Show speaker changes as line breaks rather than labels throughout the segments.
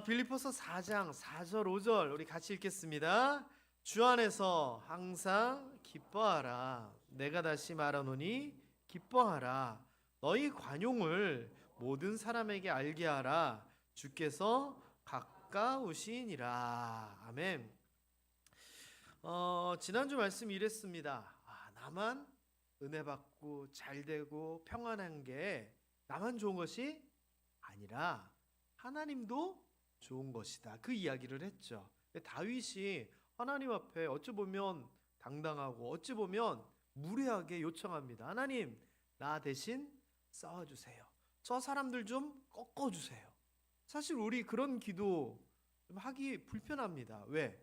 빌립보서 4장 4절 5절 우리 같이 읽겠습니다. 주 안에서 항상 기뻐하라. 내가 다시 말하노니 기뻐하라. 너희 관용을 모든 사람에게 알게 하라. 주께서 가까우시니라. 아멘. 지난주 말씀 이랬습니다. 나만 은혜 받고 잘 되고 평안한 게 나만 좋은 것이 아니라 하나님도 좋은 것이다. 그 이야기를 했죠. 다윗이 하나님 앞에 어찌 보면 당당하고 어찌 보면 무례하게 요청합니다. 하나님, 나 대신 싸워주세요. 저 사람들 좀 꺾어주세요. 사실 우리 그런 기도 좀 하기 불편합니다. 왜?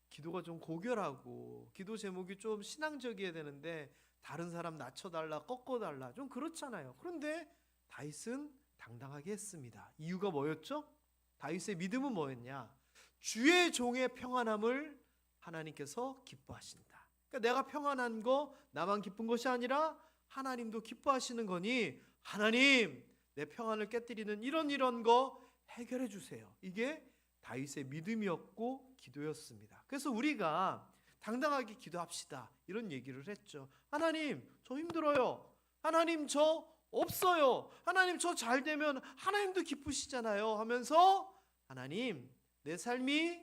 기도가 좀 고결하고 기도 제목이 좀 신앙적이어야 되는데 다른 사람 낮춰달라, 꺾어달라 좀 그렇잖아요. 그런데 다윗은 당당하게 했습니다. 이유가 뭐였죠? 다윗의 믿음은 뭐였냐? 주의 종의 평안함을 하나님께서 기뻐하신다. 그러니까 내가 평안한 거 나만 기쁜 것이 아니라 하나님도 기뻐하시는 거니 하나님 내 평안을 깨뜨리는 이런 거 해결해 주세요. 이게 다윗의 믿음이었고 기도였습니다. 그래서 우리가 당당하게 기도합시다. 이런 얘기를 했죠. 하나님 저 힘들어요. 하나님 저 없어요. 하나님 저 잘 되면 하나님도 기쁘시잖아요 하면서 하나님 내 삶이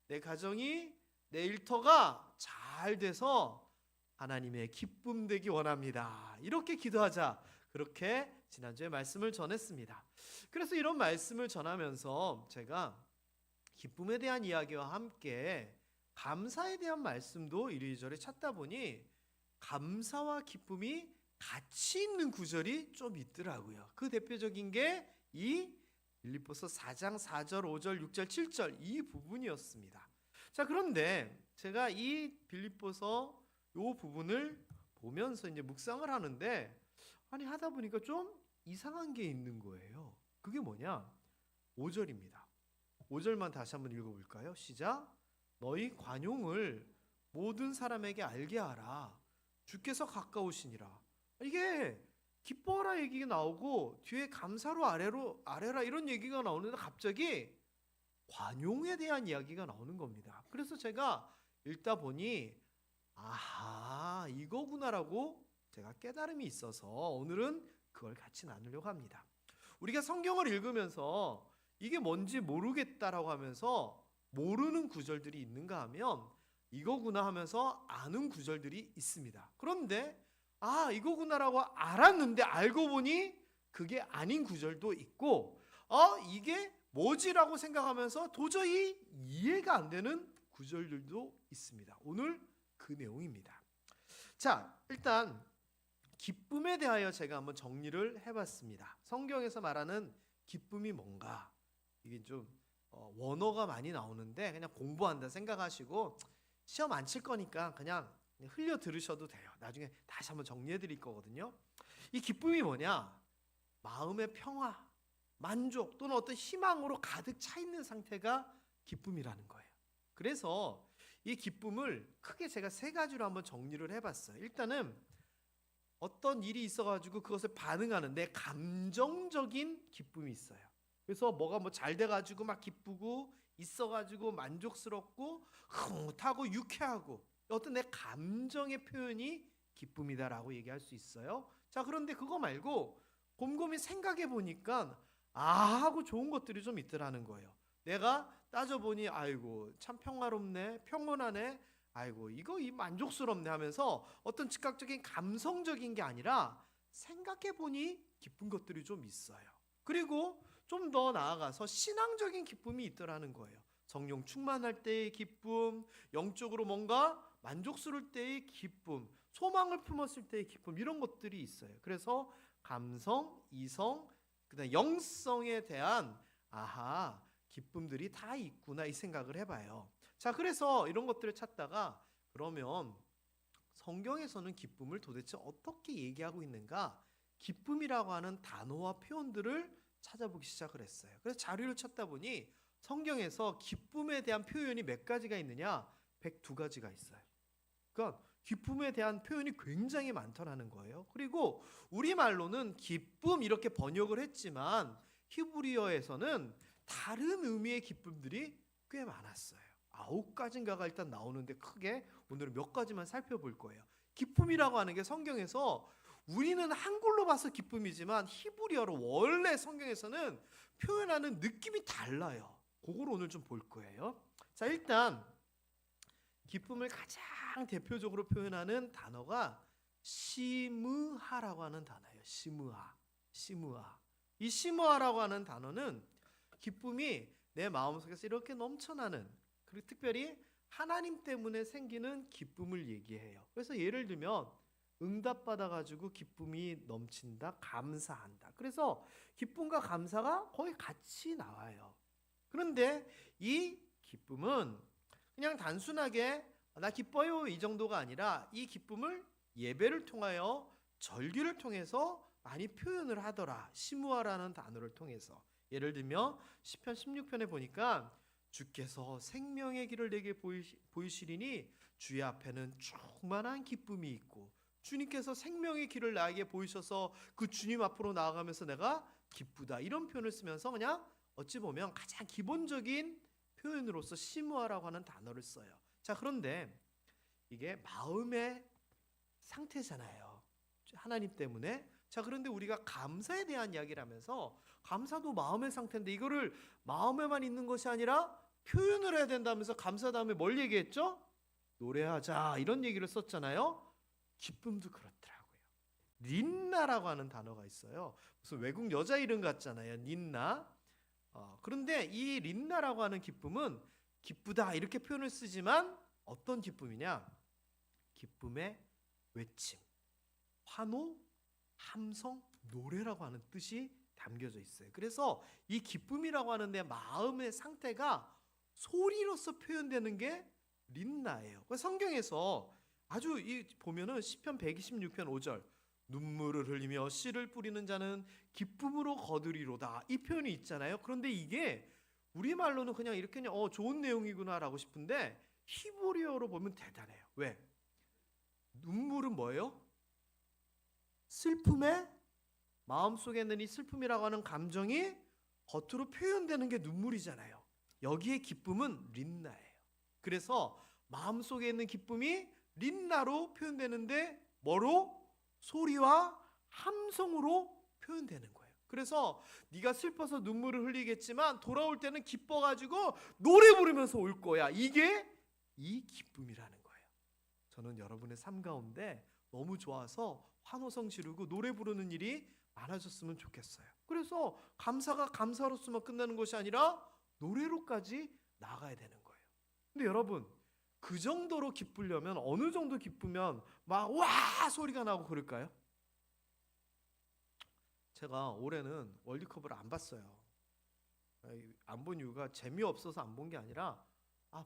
내 가정이 내 일터가 잘 돼서 하나님의 기쁨 되기 원합니다. 이렇게 기도하자. 그렇게 지난주에 말씀을 전했습니다. 그래서 이런 말씀을 전하면서 제가 기쁨에 대한 이야기와 함께 감사에 대한 말씀도 이리저리 찾다 보니 감사와 기쁨이 같이 있는 구절이 좀 있더라고요. 그 대표적인 게 이 빌립보서 4장 4절 5절 6절 7절 이 부분이었습니다. 자, 그런데 제가 이 빌립보서 이 부분을 보면서 이제 묵상을 하는데 하다 보니까 좀 이상한 게 있는 거예요. 그게 뭐냐? 5절입니다. 5절만 다시 한번 읽어볼까요? 시작. 너희 관용을 모든 사람에게 알게 하라. 주께서 가까우시니라. 이게 기뻐하라 얘기가 나오고 뒤에 감사로 아래라 이런 얘기가 나오는데 갑자기 관용에 대한 이야기가 나오는 겁니다. 그래서 제가 읽다 보니 아하 이거구나라고 제가 깨달음이 있어서 오늘은 그걸 같이 나누려고 합니다. 우리가 성경을 읽으면서 이게 뭔지 모르겠다라고 하면서 모르는 구절들이 있는가 하면 이거구나 하면서 아는 구절들이 있습니다. 그런데 이거구나라고 알았는데 알고 보니 그게 아닌 구절도 있고 이게 뭐지라고 생각하면서 도저히 이해가 안 되는 구절들도 있습니다. 오늘 그 내용입니다. 자, 일단 기쁨에 대하여 제가 한번 정리를 해봤습니다. 성경에서 말하는 기쁨이 뭔가 이게 좀 원어가 많이 나오는데 그냥 공부한다 생각하시고 시험 안 칠 거니까 그냥 흘려 들으셔도 돼요. 나중에 다시 한번 정리해 드릴 거거든요. 이 기쁨이 뭐냐? 마음의 평화, 만족 또는 어떤 희망으로 가득 차 있는 상태가 기쁨이라는 거예요. 그래서 이 기쁨을 크게 제가 세 가지로 한번 정리를 해봤어요. 일단은 어떤 일이 있어가지고 그것을 반응하는 내 감정적인 기쁨이 있어요. 그래서 뭐가 잘 돼가지고 막 기쁘고 있어가지고 만족스럽고 흐뭇하고 유쾌하고 어떤 내 감정의 표현이 기쁨이다라고 얘기할 수 있어요. 자, 그런데 그거 말고 곰곰이 생각해 보니까 하고 좋은 것들이 좀 있더라는 거예요. 내가 따져보니 아이고 참 평화롭네, 평온하네, 아이고 이거 만족스럽네 하면서 어떤 즉각적인 감성적인 게 아니라 생각해 보니 기쁜 것들이 좀 있어요. 그리고 좀 더 나아가서 신앙적인 기쁨이 있더라는 거예요. 성령 충만할 때의 기쁨, 영적으로 뭔가 만족스러울 때의 기쁨, 소망을 품었을 때의 기쁨 이런 것들이 있어요. 그래서 감성, 이성, 그다음 영성에 대한 기쁨들이 다 있구나 이 생각을 해봐요. 자, 그래서 이런 것들을 찾다가 그러면 성경에서는 기쁨을 도대체 어떻게 얘기하고 있는가? 기쁨이라고 하는 단어와 표현들을 찾아보기 시작을 했어요. 그래서 자료를 찾다 보니 성경에서 기쁨에 대한 표현이 몇 가지가 있느냐? 102가지가 있어요. 그러니까 기쁨에 대한 표현이 굉장히 많더라는 거예요. 그리고 우리말로는 기쁨 이렇게 번역을 했지만 히브리어에서는 다른 의미의 기쁨들이 꽤 많았어요. 9가지인가가 일단 나오는데 크게 오늘은 몇 가지만 살펴볼 거예요. 기쁨이라고 하는 게 성경에서 우리는 한글로 봐서 기쁨이지만 히브리어로 원래 성경에서는 표현하는 느낌이 달라요. 그걸 오늘 좀 볼 거예요. 자, 일단 기쁨을 가장 대표적으로 표현하는 단어가 시므하라고 하는 단어예요. 시므하. 이 시므하라고 하는 단어는 기쁨이 내 마음속에서 이렇게 넘쳐나는, 그리고 특별히 하나님 때문에 생기는 기쁨을 얘기해요. 그래서 예를 들면 응답받아가지고 기쁨이 넘친다, 감사한다. 그래서 기쁨과 감사가 거의 같이 나와요. 그런데 이 기쁨은 그냥 단순하게 나 기뻐요 이 정도가 아니라 이 기쁨을 예배를 통하여 절기를 통해서 많이 표현을 하더라. 시므아라는 단어를 통해서. 예를 들면 시편 16편에 보니까 주께서 생명의 길을 내게 보이시리니 주의 앞에는 충만한 기쁨이 있고, 주님께서 생명의 길을 나에게 보이셔서 그 주님 앞으로 나아가면서 내가 기쁘다, 이런 표현을 쓰면서 그냥 어찌 보면 가장 기본적인 표현으로서 시므아라고 하는 단어를 써요. 자, 그런데 이게 마음의 상태잖아요. 하나님 때문에. 자, 그런데 우리가 감사에 대한 이야기를 하면서 감사도 마음의 상태인데 이거를 마음에만 있는 것이 아니라 표현을 해야 된다면서 감사 다음에 뭘 얘기했죠? 노래하자, 이런 얘기를 썼잖아요. 기쁨도 그렇더라고요. 린나라고 하는 단어가 있어요. 무슨 외국 여자 이름 같잖아요. 린나. 그런데 이 린나라고 하는 기쁨은 기쁘다 이렇게 표현을 쓰지만 어떤 기쁨이냐? 기쁨의 외침, 환호, 함성, 노래라고 하는 뜻이 담겨져 있어요. 그래서 이 기쁨이라고 하는데 마음의 상태가 소리로서 표현되는 게 린나예요. 성경에서 아주 보면은 시편 126편 5절 눈물을 흘리며 씨를 뿌리는 자는 기쁨으로 거두리로다, 이 표현이 있잖아요. 그런데 이게 우리말로는 그냥 이렇게 좋은 내용이구나라고 싶은데 히브리어로 보면 대단해요. 왜? 눈물은 뭐예요? 슬픔에, 마음속에 있는 이 슬픔이라고 하는 감정이 겉으로 표현되는 게 눈물이잖아요. 여기에 기쁨은 린나예요. 그래서 마음속에 있는 기쁨이 린나로 표현되는데 뭐로? 소리와 함성으로 표현되는 거예요. 그래서 네가 슬퍼서 눈물을 흘리겠지만 돌아올 때는 기뻐가지고 노래 부르면서 올 거야. 이게 이 기쁨이라는 거예요. 저는 여러분의 삶 가운데 너무 좋아서 환호성 지르고 노래 부르는 일이 많아졌으면 좋겠어요. 그래서 감사가 감사로서만 끝나는 것이 아니라 노래로까지 나가야 되는 거예요. 근데 여러분, 그 정도로 기쁘려면 어느 정도 기쁘면 막 와 소리가 나고 그럴까요? 제가 올해는 월드컵을 안 봤어요. 안 본 이유가 재미없어서 안 본 게 아니라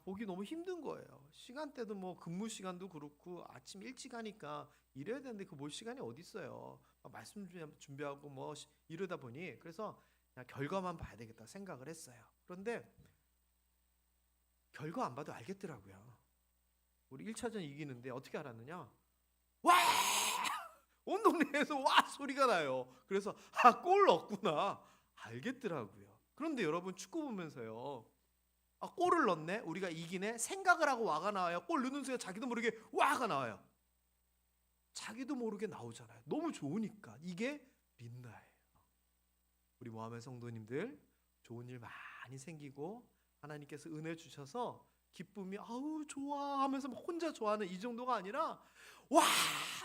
보기 너무 힘든 거예요. 시간대도 뭐 근무 시간도 그렇고 아침 일찍 하니까 일해야 되는데 그 볼 시간이 어디 있어요. 말씀 준비하고 뭐 이러다 보니 그래서 그냥 결과만 봐야 되겠다 생각을 했어요. 그런데 결과 안 봐도 알겠더라고요. 우리 1차전 이기는데 어떻게 알았느냐? 와! 온 동네에서 와 소리가 나요. 그래서 골 넣었구나 알겠더라고요. 그런데 여러분 축구 보면서요, 골을 넣네, 우리가 이기네 생각을 하고 와가 나와요. 골 넣는 순간 자기도 모르게 와가 나와요. 자기도 모르게 나오잖아요. 너무 좋으니까. 이게 린나예요. 우리 모함의 성도님들 좋은 일 많이 생기고 하나님께서 은혜 주셔서 기쁨이 아우 좋아 하면서 막 혼자 좋아하는 이 정도가 아니라 와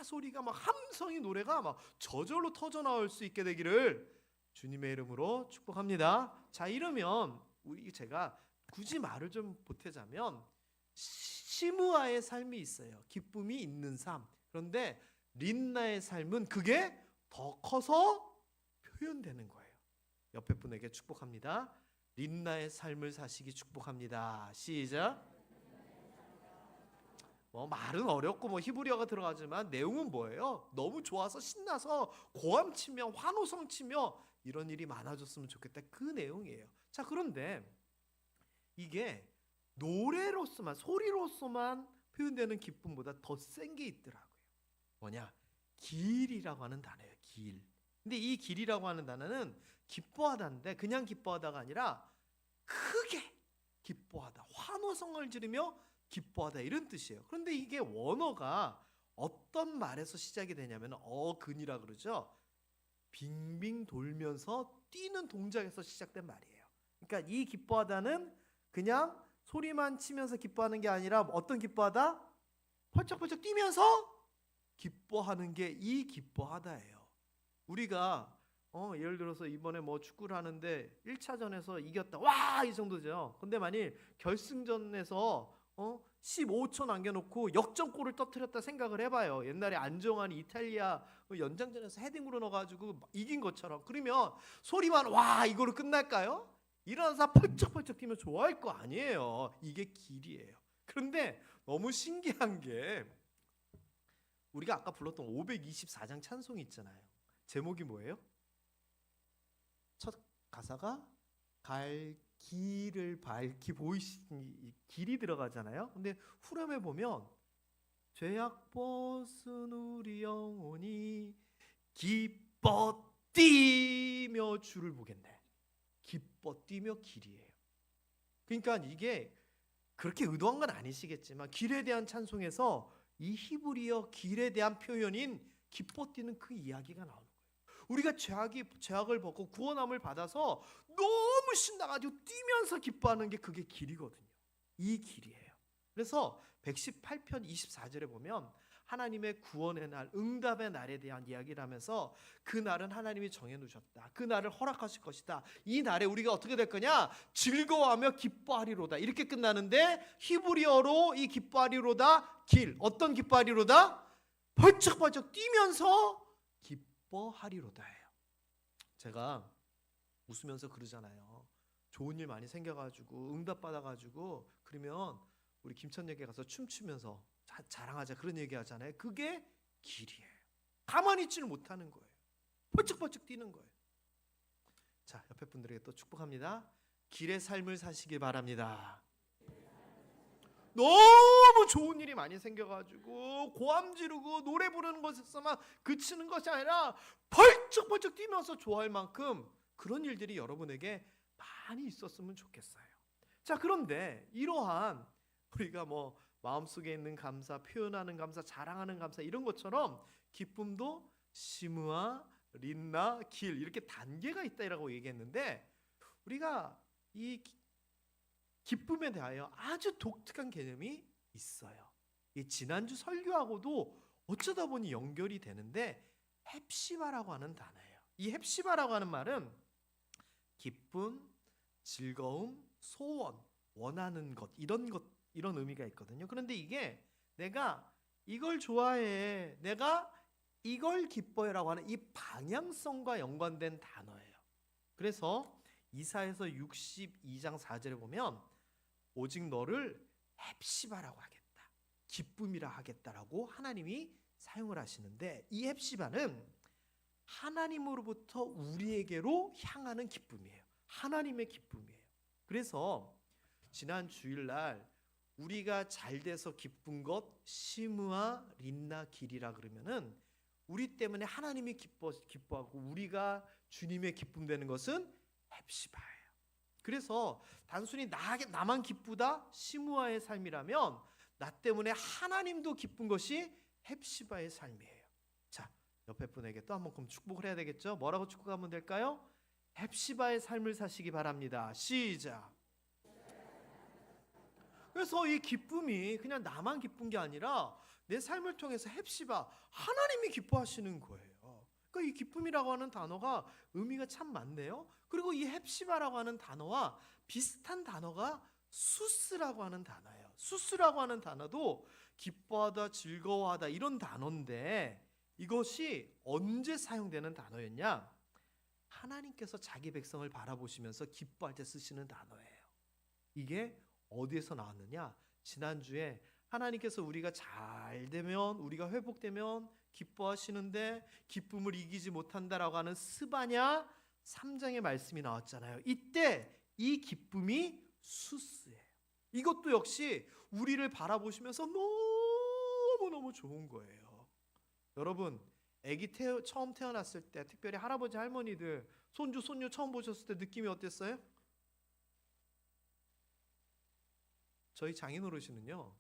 소리가 막 함성이 노래가 막 저절로 터져 나올 수 있게 되기를 주님의 이름으로 축복합니다. 자, 이러면 제가 굳이 말을 좀 보태자면 시므아의 삶이 있어요. 기쁨이 있는 삶. 그런데 린나의 삶은 그게 더 커서 표현되는 거예요. 옆에 분에게 축복합니다. 린나의 삶을 사시기 축복합니다. 시작. 말은 어렵고 히브리어가 들어가지만 내용은 뭐예요? 너무 좋아서 신나서 고함 치며 환호성 치며 이런 일이 많아졌으면 좋겠다, 그 내용이에요. 자, 그런데 이게 노래로서만, 소리로서만 표현되는 기쁨보다 더 센 게 있더라고요. 뭐냐? 길이라고 하는 단어예요. 길. 근데 이 길이라고 하는 단어는 기뻐하다인데 그냥 기뻐하다가 아니라 크게 기뻐하다, 환호성을 지르며 기뻐하다 이런 뜻이에요. 그런데 이게 원어가 어떤 말에서 시작이 되냐면 어근이라 그러죠. 빙빙 돌면서 뛰는 동작에서 시작된 말이에요. 그러니까 이 기뻐하다는 그냥 소리만 치면서 기뻐하는 게 아니라 어떤 기뻐하다? 펄쩍펄쩍 뛰면서 기뻐하는 게 이 기뻐하다예요. 우리가 예를 들어서 이번에 뭐 축구를 하는데 1차전에서 이겼다. 와, 이 정도죠. 근데 만일 결승전에서 15초 남겨놓고 역전골을 터뜨렸다 생각을 해봐요. 옛날에 안정환이 이탈리아 연장전에서 헤딩으로 넣어가지고 이긴 것처럼. 그러면 소리만 와 이거로 끝날까요? 일어나서 펄쩍펄쩍 뛰면 좋아할 거 아니에요. 이게 길이에요. 그런데 너무 신기한 게 우리가 아까 불렀던 524장 찬송이 있잖아요. 제목이 뭐예요? 첫 가사가 갈 길을 밝히 보이시니 길이 들어가잖아요. 근데 후렴에 보면 죄악 벗은 우리 영혼이 기뻐 뛰며 주를 보겠네. 기뻐 뛰며 길이에요. 그러니까 이게 그렇게 의도한 건 아니시겠지만 길에 대한 찬송에서 이 히브리어 길에 대한 표현인 기뻐 뛰는 그 이야기가 나오는 거예요. 우리가 죄악을 벗고 구원함을 받아서 너무 신나가지고 뛰면서 기뻐하는 게 그게 길이거든요. 이 길이에요. 그래서 118편 24절에 보면 하나님의 구원의 날, 응답의 날에 대한 이야기를 하면서 그 날은 하나님이 정해놓으셨다. 그 날을 허락하실 것이다. 이 날에 우리가 어떻게 될 거냐? 즐거워하며 기뻐하리로다. 이렇게 끝나는데 히브리어로 이 기뻐하리로다 길, 어떤 기뻐하리로다? 벌쩍벌쩍 뛰면서 기뻐하리로다예요. 제가 웃으면서 그러잖아요. 좋은 일 많이 생겨가지고 응답 받아가지고 그러면 우리 김천역에 가서 춤추면서 자랑하자 그런 얘기 하잖아요. 그게 길이에요. 가만히 있지를 못하는 거예요. 벌쩍벌쩍 뛰는 거예요. 자, 옆에 분들에게 또 축복합니다. 길의 삶을 사시길 바랍니다. 너무 좋은 일이 많이 생겨가지고 고함 지르고 노래 부르는 것에서만 그치는 것이 아니라 벌쩍벌쩍 뛰면서 좋아할 만큼 그런 일들이 여러분에게 많이 있었으면 좋겠어요. 자, 그런데 이러한 우리가 뭐 마음속에 있는 감사, 표현하는 감사, 자랑하는 감사 이런 것처럼 기쁨도 시므아, 린나, 길 이렇게 단계가 있다라고 얘기했는데 우리가 이 기쁨에 대하여 아주 독특한 개념이 있어요. 이 지난주 설교하고도 어쩌다 보니 연결이 되는데 헵시바라고 하는 단어예요. 이 헵시바라고 하는 말은 기쁨, 즐거움, 소원, 원하는 것 이런 의미가 있거든요. 그런데 이게 내가 이걸 좋아해, 내가 이걸 기뻐해라고 하는 이 방향성과 연관된 단어예요. 그래서 이사야서 62장 4절에 보면 오직 너를 헵시바라고 하겠다, 기쁨이라 하겠다라고 하나님이 사용을 하시는데 이 헵시바는 하나님으로부터 우리에게로 향하는 기쁨이에요. 하나님의 기쁨이에요. 그래서 지난 주일날 우리가 잘 돼서 기쁜 것 시므아 린나 길이라 그러면은 우리 때문에 하나님이 기뻐하고 우리가 주님의 기쁨 되는 것은 헵시바예요. 그래서 단순히 나만 기쁘다 시므아의 삶이라면 나 때문에 하나님도 기쁜 것이 헵시바의 삶이에요. 자, 옆에 분에게 또 한번 그럼 축복을 해야 되겠죠? 뭐라고 축복하면 될까요? 헵시바의 삶을 사시기 바랍니다. 시작. 그래서 이 기쁨이 그냥 나만 기쁜 게 아니라 내 삶을 통해서 헵시바 하나님이 기뻐하시는 거예요. 그러니까 이 기쁨이라고 하는 단어가 의미가 참 많네요. 그리고 이 헵시바라고 하는 단어와 비슷한 단어가 수스라고 하는 단어예요. 수스라고 하는 단어도 기뻐하다, 즐거워하다 이런 단어인데 이것이 언제 사용되는 단어였냐? 하나님께서 자기 백성을 바라보시면서 기뻐할 때 쓰시는 단어예요. 이게 어디에서 나왔느냐? 지난주에 하나님께서 우리가 잘 되면, 우리가 회복되면 기뻐하시는데 기쁨을 이기지 못한다라고 하는 스바냐 3장의 말씀이 나왔잖아요. 이때 이 기쁨이 수스예요. 이것도 역시 우리를 바라보시면서 너무너무 좋은 거예요. 여러분, 아기 처음 태어났을 때, 특별히 할아버지 할머니들 손주 손녀 처음 보셨을 때 느낌이 어땠어요? 저희 장인어르신은요,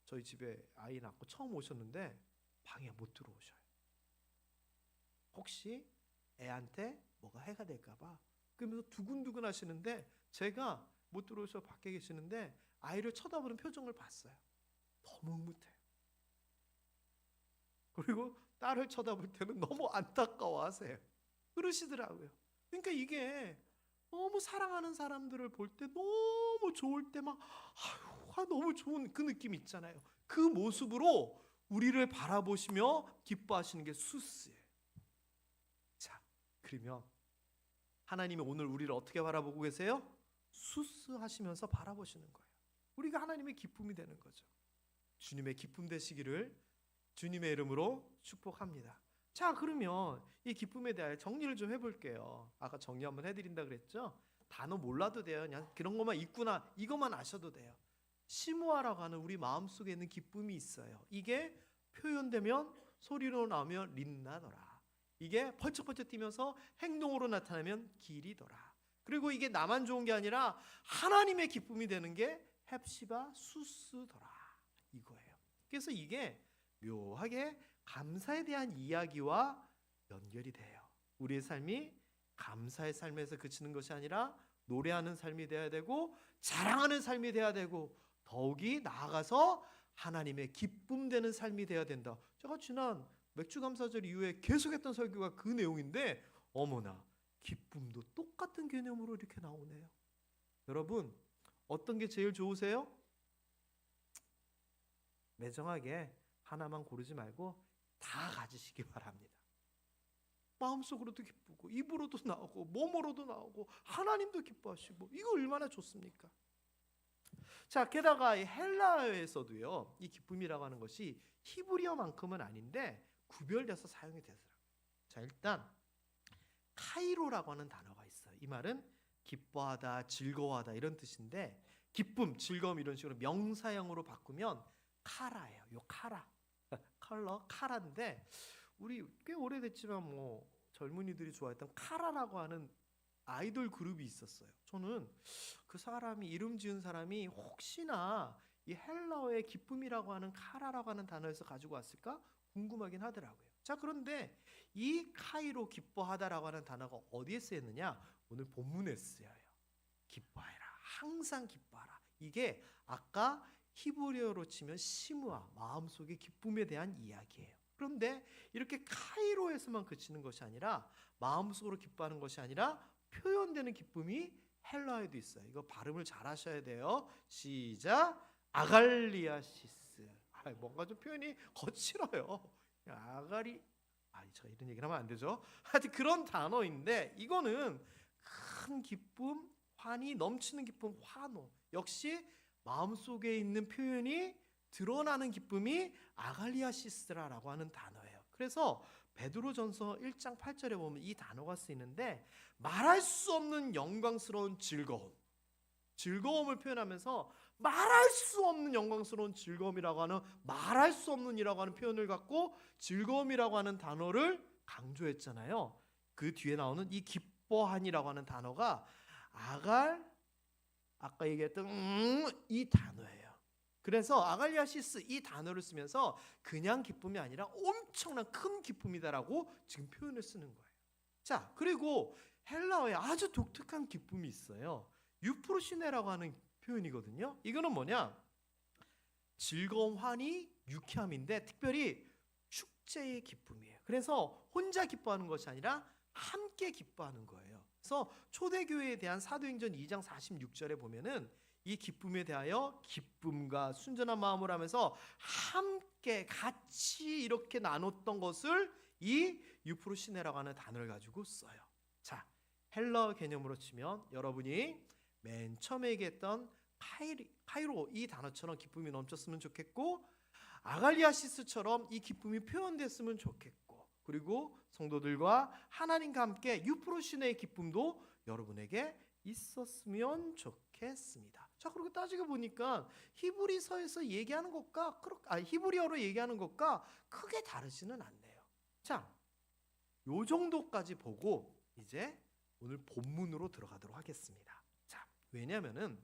저희 집에 아이 낳고 처음 오셨는데 방에 못 들어오셔요. 혹시 애한테 뭐가 해가 될까봐 그러면서 두근두근 하시는데, 제가 못 들어오셔 밖에 계시는데 아이를 쳐다보는 표정을 봤어요. 너무 흐뭇해요. 그리고 딸을 쳐다볼 때는 너무 안타까워하세요. 그러시더라고요. 그러니까 이게 너무 사랑하는 사람들을 볼 때 너무 좋을 때 막 너무 좋은 그 느낌 있잖아요. 그 모습으로 우리를 바라보시며 기뻐하시는 게 수스예요. 자, 그러면 하나님이 오늘 우리를 어떻게 바라보고 계세요? 수스하시면서 바라보시는 거예요. 우리가 하나님의 기쁨이 되는 거죠. 주님의 기쁨 되시기를 주님의 이름으로 축복합니다. 자, 그러면 이 기쁨에 대해 정리를 좀 해볼게요. 아까 정리 한번 해드린다 그랬죠? 단어 몰라도 돼요. 그냥 그런 것만 있구나 이것만 아셔도 돼요. 시무아라고 하는 우리 마음속에 있는 기쁨이 있어요. 이게 표현되면 소리로 나오면 린나더라. 이게 펄쩍펄쩍 뛰면서 행동으로 나타나면 길이더라. 그리고 이게 나만 좋은 게 아니라 하나님의 기쁨이 되는 게 헵시바 수스더라 이거예요. 그래서 이게 묘하게 감사에 대한 이야기와 연결이 돼요. 우리의 삶이 감사의 삶에서 그치는 것이 아니라 노래하는 삶이 돼야 되고 자랑하는 삶이 돼야 되고 더욱이 나아가서 하나님의 기쁨 되는 삶이 돼야 된다. 제가 지난 맥주감사절 이후에 계속했던 설교가 그 내용인데 어머나 기쁨도 똑같은 개념으로 이렇게 나오네요. 여러분 어떤 게 제일 좋으세요? 매정하게 하나만 고르지 말고 다 가지시기 바랍니다. 마음속으로도 기쁘고 입으로도 나오고 몸으로도 나오고 하나님도 기뻐하시고 이거 얼마나 좋습니까? 자, 게다가 이 헬라어에서도요 이 기쁨이라고 하는 것이 히브리어만큼은 아닌데 구별돼서 사용이 되더라고요. 자, 일단 카이로라고 하는 단어가 있어요. 이 말은 기뻐하다, 즐거워하다 이런 뜻인데 기쁨, 즐거움 이런 식으로 명사형으로 바꾸면 카라예요. 요 카라, 컬러 카라인데 우리 꽤 오래됐지만 뭐 젊은이들이 좋아했던 카라라고 하는 아이돌 그룹이 있었어요. 저는 그 사람이 이름 지은 사람이 혹시나 이 헬라어의 기쁨이라고 하는 카라라고 하는 단어에서 가지고 왔을까 궁금하긴 하더라고요. 자, 그런데 이 카이로 기뻐하다라고 하는 단어가 어디에 쓰였느냐? 오늘 본문에 쓰여요. 기뻐해라. 항상 기뻐하라. 이게 아까 히브리어로 치면 시무아, 마음속의 기쁨에 대한 이야기예요. 그런데 이렇게 카이로에서만 그치는 것이 아니라 마음속으로 기뻐하는 것이 아니라 표현되는 기쁨이 헬라어에도 있어요. 이거 발음을 잘 하셔야 돼요. 시작. 아갈리아시스. 뭔가 좀 표현이 거칠어요. 제가 이런 얘기를 하면 안 되죠. 하여튼 그런 단어인데 이거는 큰 기쁨, 환희 넘치는 기쁨, 환호. 역시 마음속에 있는 표현이 드러나는 기쁨이 아갈리아시스라라고 하는 단어예요. 그래서 베드로전서 1장 8절에 보면 이 단어가 쓰이는데 말할 수 없는 영광스러운 즐거움을 표현하면서 말할 수 없는 영광스러운 즐거움이라고 하는 말할 수 없는이라고 하는 표현을 갖고 즐거움이라고 하는 단어를 강조했잖아요. 그 뒤에 나오는 이 기뻐하니라고 하는 단어가 아까 얘기했던 이 단어예요. 그래서 아갈리아시스 이 단어를 쓰면서 그냥 기쁨이 아니라 엄청난 큰 기쁨이다라고 지금 표현을 쓰는 거예요. 자, 그리고 헬라어에 아주 독특한 기쁨이 있어요. 유프로시네라고 하는 표현이거든요. 이거는 뭐냐? 즐거움, 환희, 유쾌함인데 특별히 축제의 기쁨이에요. 그래서 혼자 기뻐하는 것이 아니라 함께 기뻐하는 거예요. 그래서 초대교회에 대한 사도행전 2장 46절에 보면은 이 기쁨에 대하여 기쁨과 순전한 마음을 하면서 함께 같이 이렇게 나눴던 것을 이 유프로시네라고 하는 단어를 가지고 써요. 자, 헬러 개념으로 치면 여러분이 맨 처음에 얘기했던 카이로 이 단어처럼 기쁨이 넘쳤으면 좋겠고 아갈리아시스처럼 이 기쁨이 표현됐으면 좋겠고 그리고 성도들과 하나님과 함께 유프로시네의 기쁨도 여러분에게 있었으면 좋겠습니다. 자, 그리고 따지고 보니까 히브리서에서 얘기하는 것과 히브리어로 얘기하는 것과 크게 다르지는 않네요. 자, 요 정도까지 보고 이제 오늘 본문으로 들어가도록 하겠습니다. 자, 왜냐면은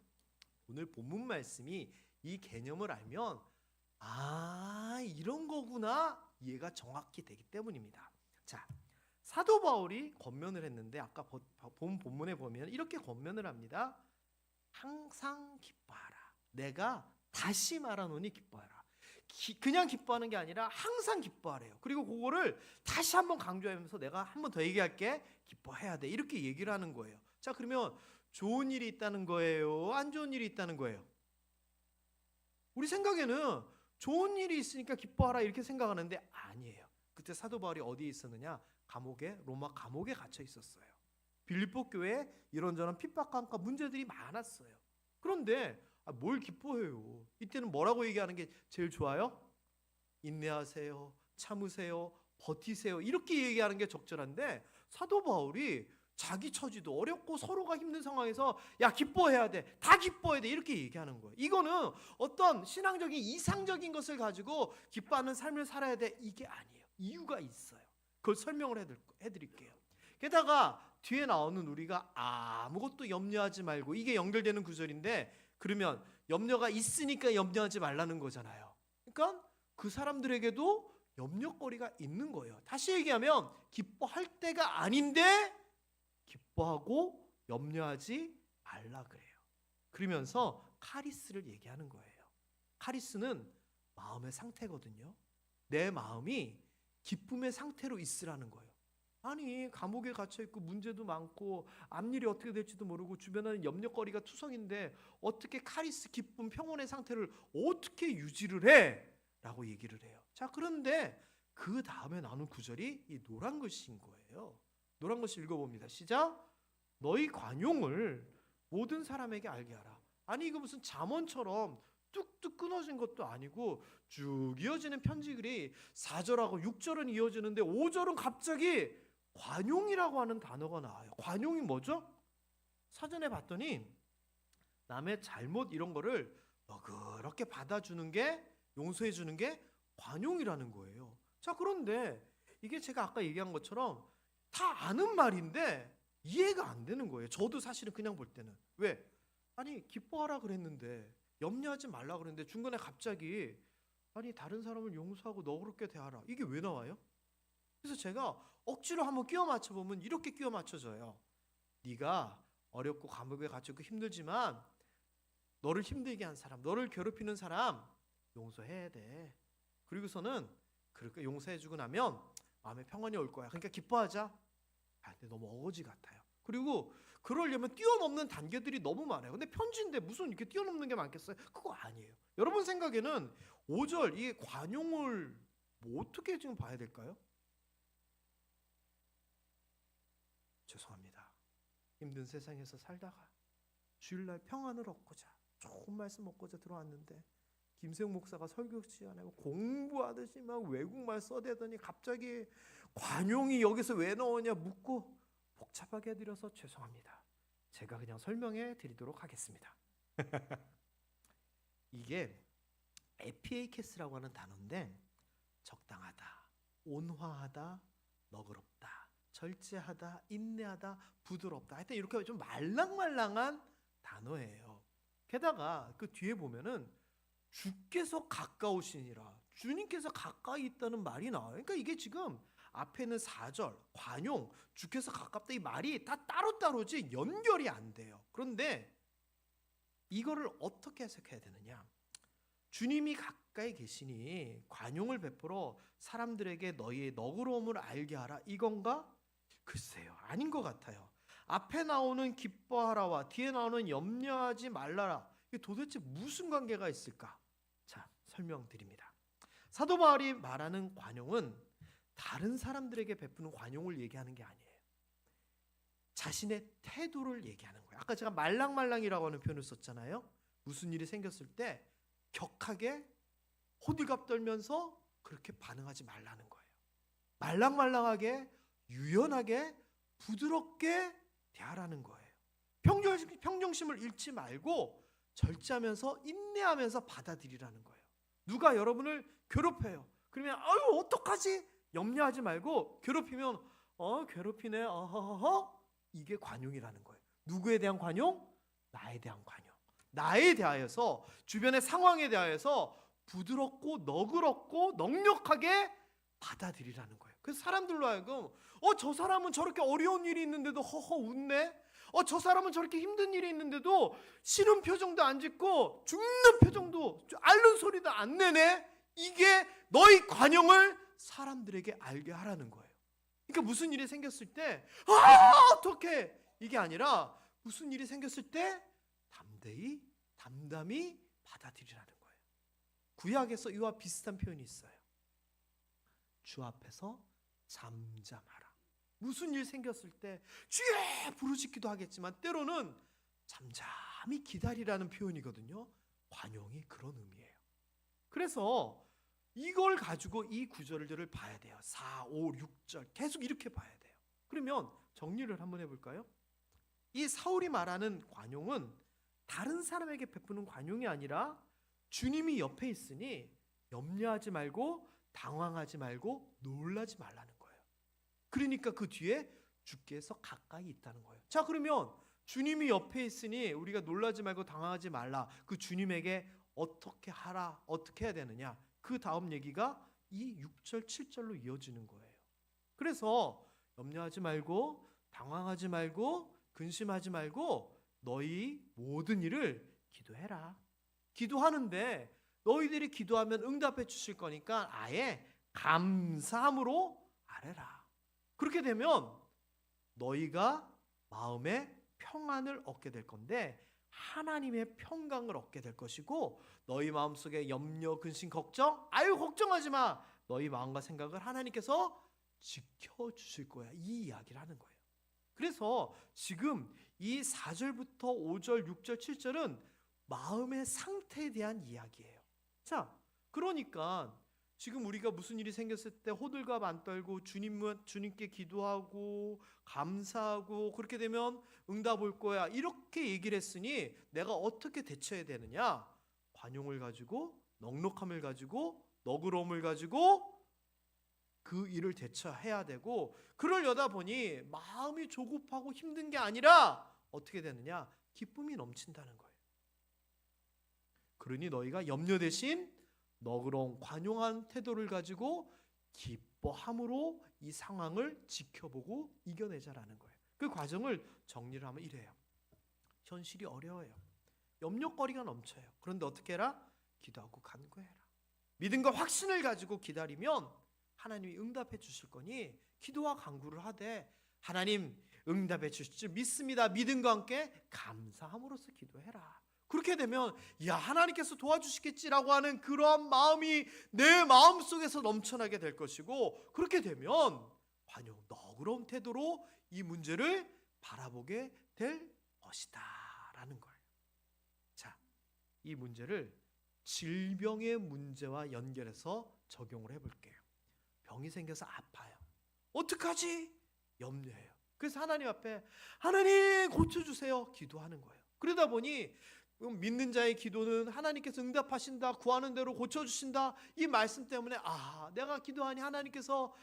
오늘 본문 말씀이 이 개념을 알면 이런 거구나 이해가 정확히 되기 때문입니다. 자, 사도 바울이 권면을 했는데 아까 본 본문에 보면 이렇게 권면을 합니다. 항상 기뻐하라. 내가 다시 말하노니 기뻐하라. 그냥 기뻐하는 게 아니라 항상 기뻐하래요. 그리고 그거를 다시 한번 강조하면서 내가 한번 더 얘기할게. 기뻐해야 돼. 이렇게 얘기를 하는 거예요. 자, 그러면 좋은 일이 있다는 거예요? 안 좋은 일이 있다는 거예요? 우리 생각에는 좋은 일이 있으니까 기뻐하라 이렇게 생각하는데 아니에요. 그때 사도 바울이 어디에 있었느냐? 로마 감옥에 갇혀 있었어요. 빌립보 교회에 이런저런 핍박감과 문제들이 많았어요. 그런데 뭘 기뻐해요? 이때는 뭐라고 얘기하는 게 제일 좋아요? 인내하세요, 참으세요, 버티세요 이렇게 얘기하는 게 적절한데 사도 바울이 자기 처지도 어렵고 서로가 힘든 상황에서 야 기뻐해야 돼, 다 기뻐해야 돼 이렇게 얘기하는 거예요. 이거는 어떤 신앙적인 이상적인 것을 가지고 기뻐하는 삶을 살아야 돼 이게 아니에요. 이유가 있어요. 그걸 설명을 해드릴게요. 게다가 뒤에 나오는 우리가 아무것도 염려하지 말고 이게 연결되는 구절인데 그러면 염려가 있으니까 염려하지 말라는 거잖아요. 그러니까 그 사람들에게도 염려거리가 있는 거예요. 다시 얘기하면 기뻐할 때가 아닌데 기뻐하고 염려하지 말라 그래요. 그러면서 카리스를 얘기하는 거예요. 카리스는 마음의 상태거든요. 내 마음이 기쁨의 상태로 있으라는 거예요. 아니 감옥에 갇혀있고 문제도 많고 앞일이 어떻게 될지도 모르고 주변에는 염려거리가 투성인데 어떻게 카리스 기쁨 평온의 상태를 어떻게 유지를 해? 라고 얘기를 해요. 자, 그런데 그 다음에 나오는 구절이 이 노란 글씨인 거예요. 노란 글씨 읽어봅니다. 시작. 너희 관용을 모든 사람에게 알게 하라. 아니 이거 무슨 잠언처럼 뚝뚝 끊어진 것도 아니고 쭉 이어지는 편지글이 4절하고 6절은 이어지는데 5절은 갑자기 관용이라고 하는 단어가 나와요. 관용이 뭐죠? 사전에 봤더니 남의 잘못 이런 거를 그렇게 받아주는 게 용서해 주는 게 관용이라는 거예요. 자, 그런데 이게 제가 아까 얘기한 것처럼 다 아는 말인데 이해가 안 되는 거예요. 저도 사실은 그냥 볼 때는. 왜? 아니 기뻐하라 그랬는데 염려하지 말라 그랬는데 중간에 갑자기 아니 다른 사람을 용서하고 너그럽게 대하라. 이게 왜 나와요? 그래서 제가 억지로 한번 끼워 맞춰보면 이렇게 끼워 맞춰져요. 네가 어렵고 감옥에 갇히고 힘들지만 너를 힘들게 한 사람, 너를 괴롭히는 사람 용서해야 돼. 그리고서는 그렇게 용서해주고 나면 마음에 평안이 올 거야. 그러니까 기뻐하자. 근데 너무 어거지 같아요. 그리고 그러려면 뛰어넘는 단계들이 너무 많아요. 근데 편지인데 무슨 이렇게 뛰어넘는 게 많겠어요? 그거 아니에요. 여러분 생각에는 5절 이 관용을 뭐 어떻게 지금 봐야 될까요? 죄송합니다. 힘든 세상에서 살다가 주일날 평안을 얻고자 좋은 말씀 얻고자 들어왔는데 김세용 목사가 설교 시간에 공부하듯이 막 외국말 써대더니 갑자기 관용이 여기서 왜 나오냐 묻고 복잡하게 해드려서 죄송합니다. 제가 그냥 설명해 드리도록 하겠습니다. 이게 에피에이케스라고 하는 단어인데 적당하다, 온화하다, 너그럽다, 절제하다, 인내하다, 부드럽다. 하여튼 이렇게 좀 말랑말랑한 단어예요. 게다가 그 뒤에 보면은 주께서 가까우시니라, 주님께서 가까이 있다는 말이 나와요. 그러니까 이게 지금 앞에는 4절 관용, 주께서 가깝다 이 말이 다 따로따로지 연결이 안 돼요. 그런데 이거를 어떻게 해석해야 되느냐? 주님이 가까이 계시니 관용을 베풀어 사람들에게 너희의 너그러움을 알게 하라 이건가? 글쎄요, 아닌 것 같아요. 앞에 나오는 기뻐하라와 뒤에 나오는 염려하지 말라라, 이게 도대체 무슨 관계가 있을까? 자, 설명드립니다. 사도 바울이 말하는 관용은 다른 사람들에게 베푸는 관용을 얘기하는 게 아니에요. 자신의 태도를 얘기하는 거예요. 아까 제가 말랑말랑이라고 하는 표현을 썼잖아요. 무슨 일이 생겼을 때 격하게 호들갑 떨면서 그렇게 반응하지 말라는 거예요. 말랑말랑하게 유연하게 부드럽게 대하라는 거예요. 평정심을 잃지 말고 절제하면서 인내하면서 받아들이라는 거예요. 누가 여러분을 괴롭혀요. 그러면 아유 어떡하지? 염려하지 말고 괴롭히면 괴롭히네 어허허, 이게 관용이라는 거예요. 누구에 대한 관용? 나에 대한 관용. 나에 대하여서, 주변의 상황에 대하여서 부드럽고 너그럽고 넉넉하게 받아들이라는 거예요. 그래서 사람들로 하여금 저 사람은 저렇게 어려운 일이 있는데도 허허 웃네. 저 사람은 저렇게 힘든 일이 있는데도 싫은 표정도 안 짓고 죽는 표정도 앓는 소리도 안 내네. 이게 너희 관용을 사람들에게 알게 하라는 거예요. 그러니까 무슨 일이 생겼을 때 어떡해 이게 아니라 무슨 일이 생겼을 때 담담히 받아들이라는 거예요. 구약에서 이와 비슷한 표현이 있어요. 주 앞에서 잠잠하라. 무슨 일 생겼을 때 주여 부르짖기도 하겠지만 때로는 잠잠히 기다리라는 표현이거든요. 관용이 그런 의미예요. 그래서 이걸 가지고 이 구절들을 봐야 돼요. 4, 5, 6절 계속 이렇게 봐야 돼요. 그러면 정리를 한번 해볼까요? 이 사울이 말하는 관용은 다른 사람에게 베푸는 관용이 아니라 주님이 옆에 있으니 염려하지 말고 당황하지 말고 놀라지 말라는 거예요. 그러니까 그 뒤에 주께서 가까이 있다는 거예요. 자, 그러면 주님이 옆에 있으니 우리가 놀라지 말고 당황하지 말라. 그 주님에게 어떻게 하라, 어떻게 해야 되느냐, 그 다음 얘기가 이 6절 7절로 이어지는 거예요. 그래서 염려하지 말고 당황하지 말고 근심하지 말고 너희 모든 일을 기도해라. 기도하는데 너희들이 기도하면 응답해 주실 거니까 아예 감사함으로 아뢰라. 그렇게 되면 너희가 마음에 평안을 얻게 될 건데 하나님의 평강을 얻게 될 것이고 너희 마음속에 염려, 근심, 걱정 걱정하지 마. 너희 마음과 생각을 하나님께서 지켜주실 거야. 이 이야기를 하는 거예요. 그래서 지금 이 4절부터 5절, 6절, 7절은 마음의 상태에 대한 이야기예요. 자, 그러니까 지금 우리가 무슨 일이 생겼을 때 호들갑 안 떨고 주님께 기도하고 감사하고 그렇게 되면 응답 올 거야 이렇게 얘기를 했으니 내가 어떻게 대처해야 되느냐? 관용을 가지고 넉넉함을 가지고 너그러움을 가지고 그 일을 대처해야 되고 그러려다 보니 마음이 조급하고 힘든 게 아니라 어떻게 되느냐? 기쁨이 넘친다는 거예요. 그러니 너희가 염려 대신 너그러운 관용한 태도를 가지고 기뻐함으로 이 상황을 지켜보고 이겨내자라는 거예요. 그 과정을 정리를 하면 이래요. 현실이 어려워요. 염려거리가 넘쳐요. 그런데 어떻게 해라? 기도하고 간구해라. 믿음과 확신을 가지고 기다리면 하나님이 응답해 주실 거니 기도와 간구를 하되 하나님 응답해 주실 줄 믿습니다. 믿음과 함께 감사함으로써 기도해라. 그렇게 되면 하나님께서 도와주시겠지라고 하는 그러한 마음이 내 마음속에서 넘쳐나게 될 것이고 그렇게 되면 관용 너그러운 태도로 이 문제를 바라보게 될 것이다 라는 거예요. 자, 이 문제를 질병의 문제와 연결해서 적용을 해볼게요. 병이 생겨서 아파요. 어떡하지? 염려해요. 그래서 하나님 앞에 하나님 고쳐주세요 기도하는 거예요. 그러다 보니 믿는 자의 기도는 하나님께서 응답하신다, 구하는 대로 고쳐주신다, 이 말씀 때문에 내가 기도하니 하나님께서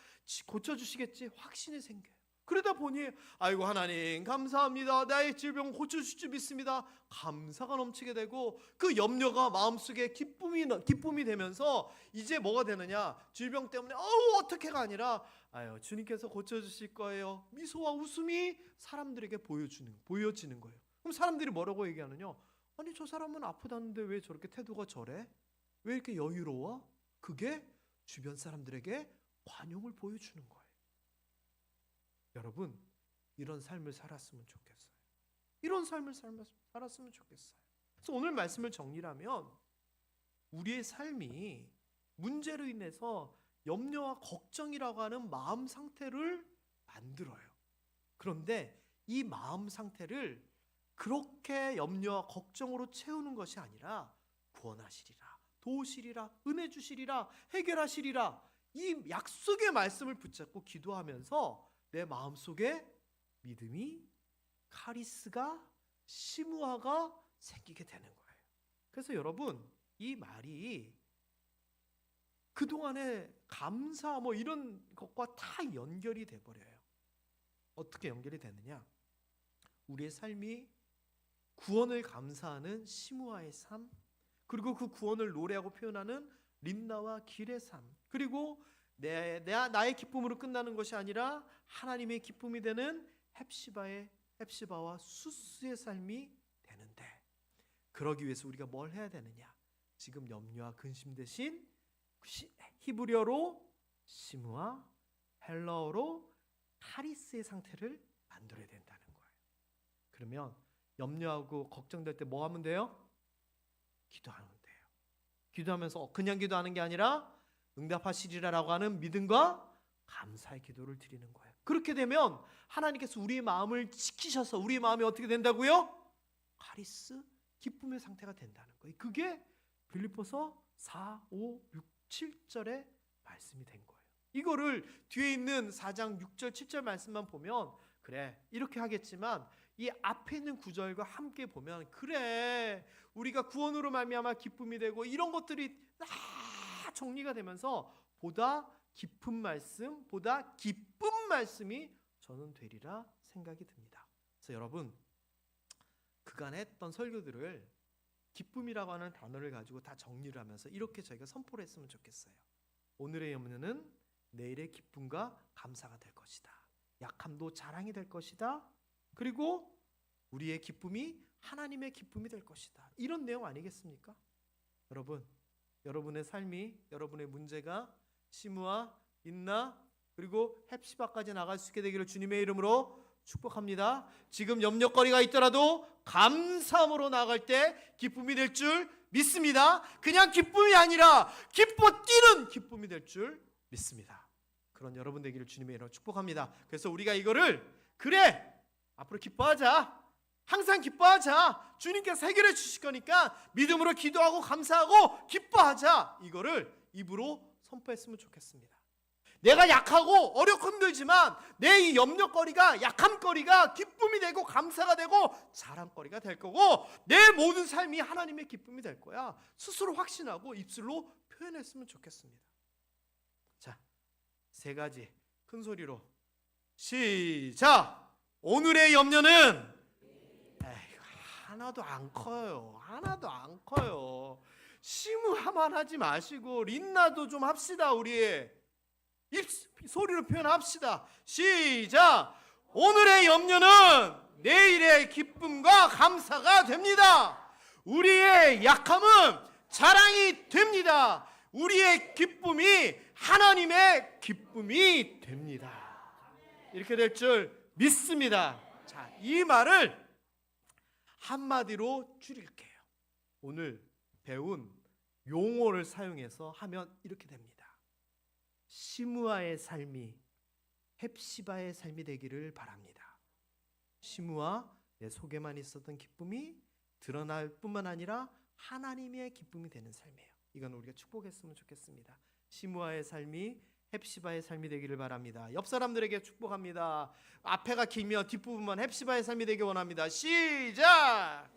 고쳐주시겠지 확신이 생겨요. 그러다 보니 아이고 하나님 감사합니다, 나의 질병 고쳐주실 줄 믿습니다, 감사가 넘치게 되고 그 염려가 마음속에 기쁨이 되면서 이제 뭐가 되느냐, 질병 때문에 어떻게가 아니라 주님께서 고쳐주실 거예요, 미소와 웃음이 사람들에게 보여지는 거예요. 그럼 사람들이 뭐라고 얘기하느냐, 아니 저 사람은 아프다는데 왜 저렇게 태도가 저래? 왜 이렇게 여유로워? 그게 주변 사람들에게 관용을 보여주는 거예요. 여러분 이런 삶을 살았으면 좋겠어요. 이런 삶을 살았으면 좋겠어요. 그래서 오늘 말씀을 정리하면 우리의 삶이 문제로 인해서 염려와 걱정이라고 하는 마음 상태를 만들어요. 그런데 이 마음 상태를 그렇게 염려와 걱정으로 채우는 것이 아니라 구원하시리라, 도우시리라, 은혜 주시리라, 해결하시리라, 이 약속의 말씀을 붙잡고 기도하면서 내 마음속에 믿음이, 카리스가, 시무아가 생기게 되는 거예요. 그래서 여러분 이 말이 그동안의 감사 이런 것과 다 연결이 돼버려요. 어떻게 연결이 되느냐, 우리의 삶이 구원을 감사하는 시므아의 삶, 그리고 그 구원을 노래하고 표현하는 린나와 길의 삶, 그리고 나의 기쁨으로 끝나는 것이 아니라 하나님의 기쁨이 되는 헵시바와 수스의 삶이 되는데, 그러기 위해서 우리가 뭘 해야 되느냐? 지금 염려와 근심 대신 히브리어로 시므아, 헬라어로 카리스의 상태를 만들어야 된다는 거예요. 그러면 염려하고 걱정될 때 뭐 하면 돼요? 기도하면 돼요. 기도하면서 그냥 기도하는 게 아니라 응답하시리라라고 하는 믿음과 감사의 기도를 드리는 거예요. 그렇게 되면 하나님께서 우리의 마음을 지키셔서 우리의 마음이 어떻게 된다고요? 카리스, 기쁨의 상태가 된다는 거예요. 그게 빌립보서 4, 5, 6, 7절의 말씀이 된 거예요. 이거를 뒤에 있는 4장 6절, 7절 말씀만 보면 그래 이렇게 하겠지만 이 앞에 있는 구절과 함께 보면 그래 우리가 구원으로 말미암아 기쁨이 되고 이런 것들이 다 정리가 되면서 보다 깊은 말씀, 보다 기쁜 말씀이 저는 되리라 생각이 듭니다. 그래서 여러분 그간에 했던 설교들을 기쁨이라고 하는 단어를 가지고 다 정리를 하면서 이렇게 저희가 선포를 했으면 좋겠어요. 오늘의 염려는 내일의 기쁨과 감사가 될 것이다. 약함도 자랑이 될 것이다. 그리고 우리의 기쁨이 하나님의 기쁨이 될 것이다. 이런 내용 아니겠습니까? 여러분, 여러분의 삶이, 여러분의 문제가 시므아, 린나 그리고 헵시바까지 나갈 수 있게 되기를 주님의 이름으로 축복합니다. 지금 염려거리가 있더라도 감사함으로 나갈 때 기쁨이 될 줄 믿습니다. 그냥 기쁨이 아니라 기뻐 뛰는 기쁨이 될 줄 믿습니다. 그런 여러분 되기를 주님의 이름으로 축복합니다. 그래서 우리가 이거를 그래 앞으로 기뻐하자, 항상 기뻐하자, 주님께서 해결해 주실 거니까 믿음으로 기도하고 감사하고 기뻐하자, 이거를 입으로 선포했으면 좋겠습니다. 내가 약하고 어렵고 힘들지만 내 이 염려거리가, 약함거리가 기쁨이 되고 감사가 되고 자랑거리가 될 거고 내 모든 삶이 하나님의 기쁨이 될 거야. 스스로 확신하고 입술로 표현했으면 좋겠습니다. 자, 세 가지 큰 소리로 시작! 오늘의 염려는 하나도 안 커요. 하나도 안 커요. 시므아만 하지 마시고 린나도 좀 합시다. 우리 소리로 표현합시다. 시작! 오늘의 염려는 내일의 기쁨과 감사가 됩니다. 우리의 약함은 자랑이 됩니다. 우리의 기쁨이 하나님의 기쁨이 됩니다. 이렇게 될 줄 믿습니다. 자, 이 말을 한마디로 줄일게요. 오늘 배운 용어를 사용해서 하면 이렇게 됩니다. 시므아의 삶이 헵시바의 삶이 되기를 바랍니다. 시므아, 내 속에만 있었던 기쁨이 드러날 뿐만 아니라 하나님의 기쁨이 되는 삶이에요. 이건 우리가 축복했으면 좋겠습니다. 시므아의 삶이 헵시바의 삶이 되기를 바랍니다. 옆 사람들에게 축복합니다. 앞에가 길면 뒷부분만 헵시바의 삶이 되길 원합니다. 시작!